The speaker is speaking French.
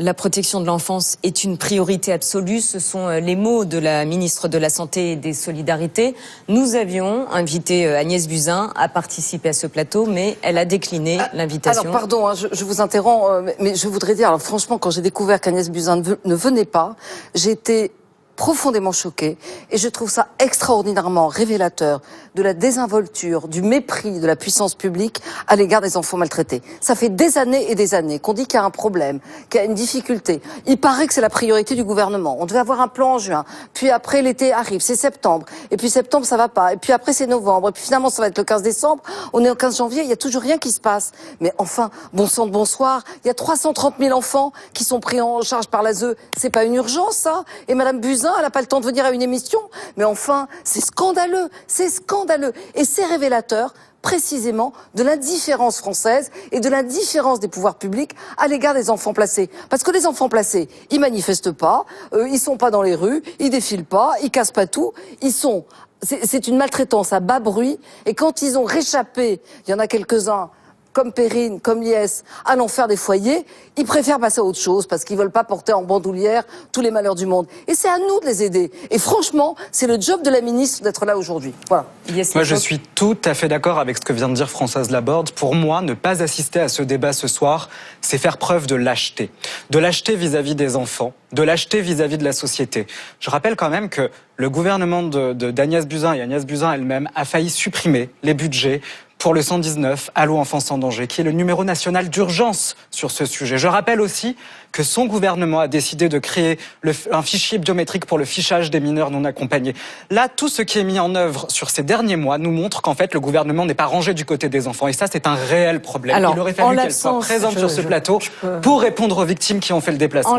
La protection de l'enfance est une priorité absolue. Ce sont les mots de la ministre de la Santé et des Solidarités. Nous avions invité Agnès Buzyn à participer à ce plateau, mais elle a décliné l'invitation. Alors, pardon, hein, je vous interromps, mais je voudrais dire, alors franchement, quand j'ai découvert qu'Agnès Buzyn ne venait pas, j'ai été profondément choquée et je trouve ça extraordinairement révélateur de la désinvolture, du mépris de la puissance publique à l'égard des enfants maltraités. Ça fait des années et des années qu'on dit qu'il y a un problème, qu'il y a une difficulté. Il paraît que c'est la priorité du gouvernement. On devait avoir un plan en juin, puis après l'été arrive, c'est septembre, et puis septembre ça va pas, et puis après c'est novembre, et puis finalement ça va être le 15 décembre, on est au 15 janvier, il y a toujours rien qui se passe. Mais enfin, bon sang de bonsoir, il y a 330 000 enfants qui sont pris en charge par l'ASE, c'est pas une urgence ça? Et Madame Buzyn, elle n'a pas le temps de venir à une émission. Mais enfin, c'est scandaleux, c'est scandaleux. Et c'est révélateur précisément de l'indifférence française et de l'indifférence des pouvoirs publics à l'égard des enfants placés. Parce que les enfants placés, ils manifestent pas, ils sont pas dans les rues, ils défilent pas, ils cassent pas tout, ils sont... C'est une maltraitance à bas bruit. Et quand ils ont réchappé, il y en a quelques-uns, comme Perrine, comme Liès, à l'enfer des foyers, ils préfèrent passer à autre chose parce qu'ils veulent pas porter en bandoulière tous les malheurs du monde. Et c'est à nous de les aider. Et franchement, c'est le job de la ministre d'être là aujourd'hui. Voilà. Moi, je suis tout à fait d'accord avec ce que vient de dire Françoise Laborde. Pour moi, ne pas assister à ce débat ce soir, c'est faire preuve de lâcheté. De lâcheté vis-à-vis des enfants, de lâcheté vis-à-vis de la société. Je rappelle quand même que le gouvernement d'Agnès Buzyn et Agnès Buzyn elle-même a failli supprimer les budgets pour le 119, Allo Enfance en danger, qui est le numéro national d'urgence sur ce sujet. Je rappelle aussi que son gouvernement a décidé de créer un fichier biométrique pour le fichage des mineurs non accompagnés. Là, tout ce qui est mis en œuvre sur ces derniers mois nous montre qu'en fait, le gouvernement n'est pas rangé du côté des enfants. Et ça, c'est un réel problème. Alors, il aurait fallu qu'elle soit présente sur ce plateau pour répondre aux victimes qui ont fait le déplacement.